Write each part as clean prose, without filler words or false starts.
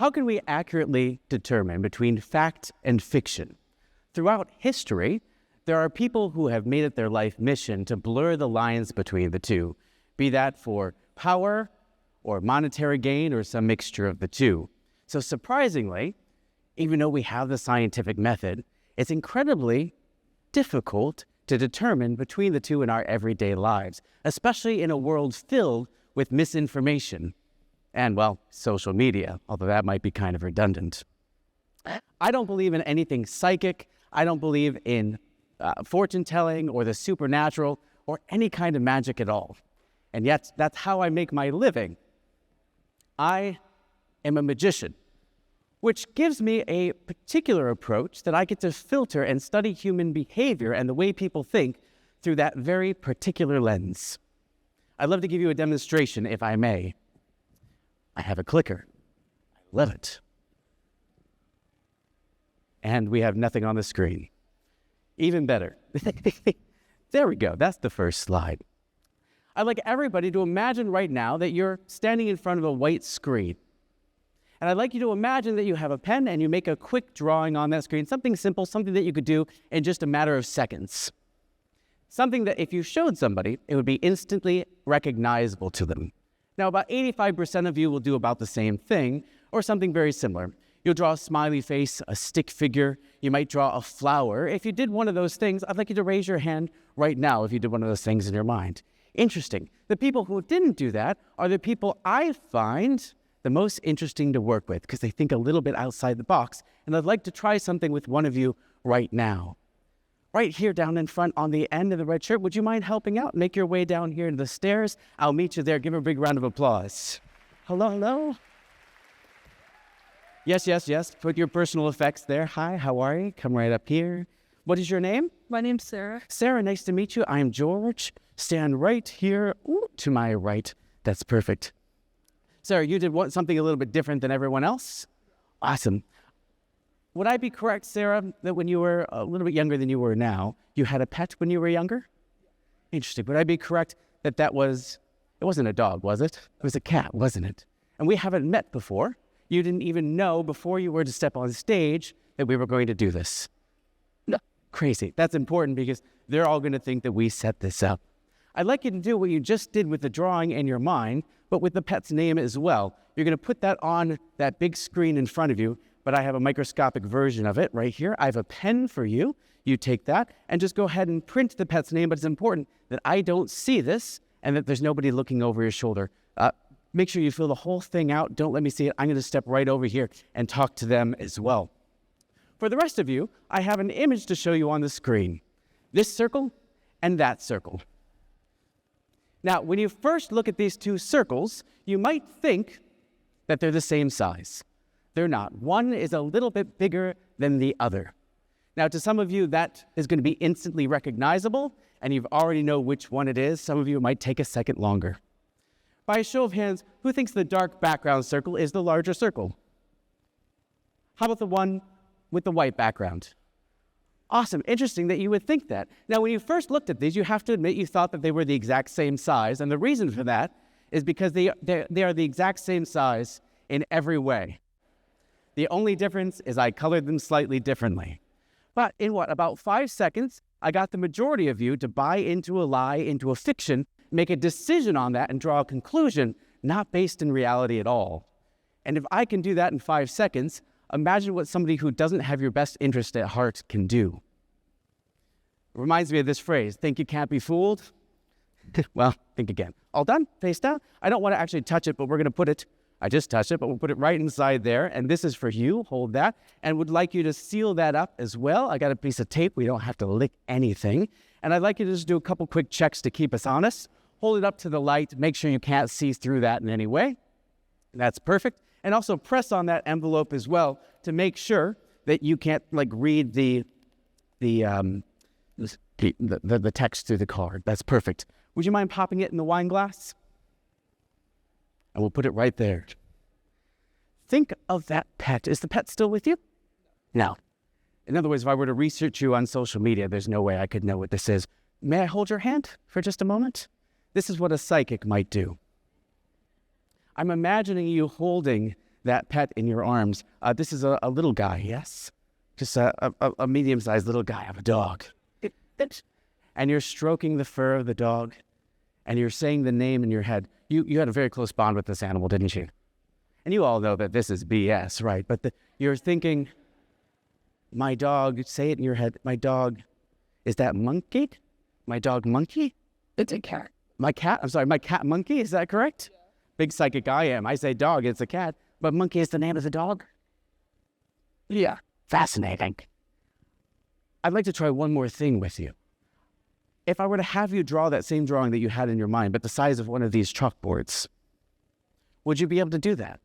How can we accurately determine between fact and fiction? Throughout history, there are people who have made it their life mission to blur the lines between the two, be that for power or monetary gain or some mixture of the two. So surprisingly, even though we have the scientific method, it's incredibly difficult to determine between the two in our everyday lives, especially in a world filled with misinformation and, well, social media, although that might be kind of redundant. I don't believe in anything psychic. I don't believe in fortune-telling or the supernatural or any kind of magic at all. And yet, that's how I make my living. I am a magician, which gives me a particular approach that I get to filter and study human behavior and the way people think through that very particular lens. I'd love to give you a demonstration, if I may. I have a clicker. I love it. And we have nothing on the screen. Even better. There we go. That's the first slide. I'd like everybody to imagine right now that you're standing in front of a white screen. And I'd like you to imagine that you have a pen and you make a quick drawing on that screen, something simple, something that you could do in just a matter of seconds. Something that if you showed somebody, it would be instantly recognizable to them. Now, about 85% of you will do about the same thing or something very similar. You'll draw a smiley face, a stick figure. You might draw a flower. If you did one of those things, I'd like you to raise your hand right now if you did one of those things in your mind. Interesting. The people who didn't do that are the people I find the most interesting to work with because they think a little bit outside the box. And I'd like to try something with one of you right now. Right here down in front on the end of the red shirt, would you mind helping out? Make your way down here to the stairs. I'll meet you there. Give her a big round of applause. Hello, hello. Yes, yes, yes. Put your personal effects there. Hi, how are you? Come right up here. What is your name? My name's Sarah. Sarah, nice to meet you. I'm George. Stand right here to my right. That's perfect. Sarah, you did something a little bit different than everyone else? Awesome. Would I be correct, Sarah, that when you were a little bit younger than you were now, you had a pet when you were younger? Interesting. Would I be correct that it wasn't a dog, was it? It was a cat, wasn't it? And we haven't met before. You didn't even know before you were to step on stage that we were going to do this. No, crazy. That's important because they're all going to think that we set this up. I'd like you to do what you just did with the drawing in your mind, but with the pet's name as well. You're going to put that on that big screen in front of you, but I have a microscopic version of it right here. I have a pen for you. You take that and just go ahead and print the pet's name, but it's important that I don't see this and that there's nobody looking over your shoulder. Make sure you fill the whole thing out. Don't let me see it. I'm going to step right over here and talk to them as well. For the rest of you, I have an image to show you on the screen. This circle and that circle. Now, when you first look at these two circles, you might think that they're the same size. They're not. One is a little bit bigger than the other. Now, to some of you, that is going to be instantly recognizable, and you already know which one it is. Some of you might take a second longer. By a show of hands, who thinks the dark background circle is the larger circle? How about the one with the white background? Awesome. Interesting that you would think that. Now, when you first looked at these, you have to admit you thought that they were the exact same size, and the reason for that is because they are the exact same size in every way. The only difference is I colored them slightly differently. But in about 5 seconds, I got the majority of you to buy into a lie, into a fiction, make a decision on that and draw a conclusion not based in reality at all. And if I can do that in 5 seconds, imagine what somebody who doesn't have your best interest at heart can do. It reminds me of this phrase, think you can't be fooled? Well, think again. All done? Face down? I don't want to actually touch it, but we're going to put it, I just touched it, but we'll put it right inside there. And this is for you. Hold that. And would like you to seal that up as well. I got a piece of tape. We don't have to lick anything. And I'd like you to just do a couple quick checks to keep us honest. Hold it up to the light. Make sure you can't see through that in any way. That's perfect. And also press on that envelope as well to make sure that you can't read the text through the card. That's perfect. Would you mind popping it in the wine glass? And we'll put it right there. Think of that pet. Is the pet still with you? No. In other words, if I were to research you on social media, there's no way I could know what this is. May I hold your hand for just a moment? This is what a psychic might do. I'm imagining you holding that pet in your arms. This is a little guy, yes? Just a medium-sized little guy of a dog. And you're stroking the fur of the dog, and you're saying the name in your head. You had a very close bond with this animal, didn't you? And you all know that this is BS, right? But you're thinking, my dog, say it in your head, my dog, is that Monkey? My dog Monkey? It's a cat. My cat? I'm sorry, my cat Monkey, is that correct? Yeah. Big psychic I am. I say dog, it's a cat. But Monkey is the name of the dog? Yeah. Fascinating. I'd like to try one more thing with you. If I were to have you draw that same drawing that you had in your mind, but the size of one of these chalkboards, would you be able to do that?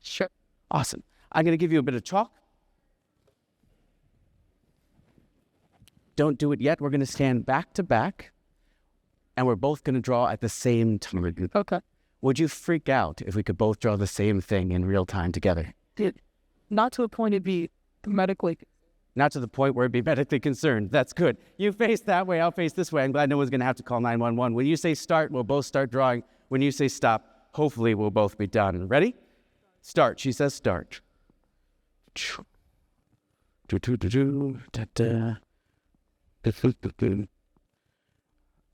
Sure. Awesome. I'm going to give you a bit of chalk. Don't do it yet. We're going to stand back to back, and we're both going to draw at the same time. Okay. Would you freak out if we could both draw the same thing in real time together? Not to a point it'd be medically. Not to the point where it'd be medically concerned. That's good. You face that way, I'll face this way. I'm glad no one's going to have to call 911. When you say start, we'll both start drawing. When you say stop, hopefully we'll both be done. Ready? Start. She says start.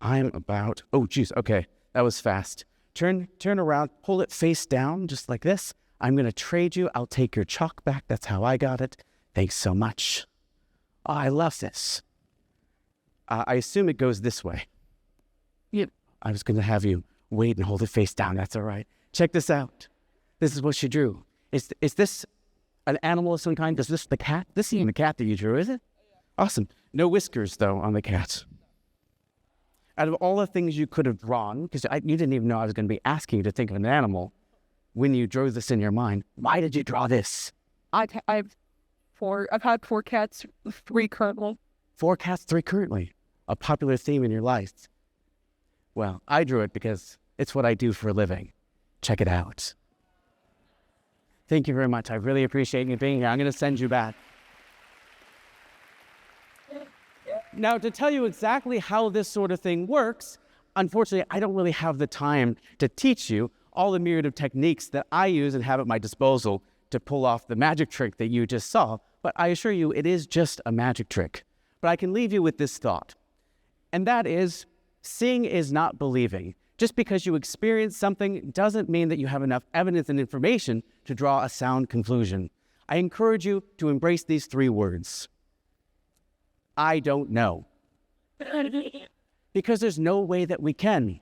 I'm about... Oh, geez. Okay. That was fast. Turn around. Pull it face down, just like this. I'm going to trade you. I'll take your chalk back. That's how I got it. Thanks so much. Oh, I love this. I assume it goes this way. Yep. I was going to have you wait and hold it face down. That's all right. Check this out. This is what she drew. Is this an animal of some kind? Is this the cat? This isn't the cat that you drew, is it? Awesome. No whiskers, though, on the cat. Out of all the things you could have drawn, because you didn't even know I was going to be asking you to think of an animal when you drew this in your mind, why did you draw this? I've had 4 cats, 3 currently. 4 cats, 3 currently. A popular theme in your life. Well, I drew it because it's what I do for a living. Check it out. Thank you very much. I really appreciate you being here. I'm going to send you back. Now, to tell you exactly how this sort of thing works, unfortunately, I don't really have the time to teach you all the myriad of techniques that I use and have at my disposal to pull off the magic trick that you just saw. But I assure you, it is just a magic trick. But I can leave you with this thought. And that is, seeing is not believing. Just because you experience something doesn't mean that you have enough evidence and information to draw a sound conclusion. I encourage you to embrace these 3 words. I don't know. Because there's no way that we can.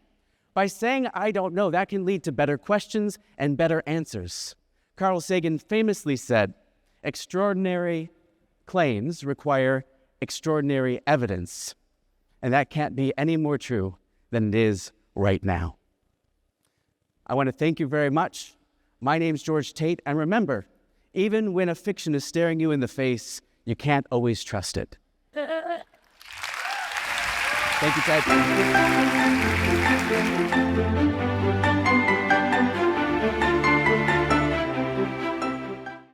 By saying I don't know, that can lead to better questions and better answers. Carl Sagan famously said, extraordinary claims require extraordinary evidence. And that can't be any more true than it is right now. I want to thank you very much. My name's George Tait, and remember, even when a fiction is staring you in the face, you can't always trust it. Thank you, Tait.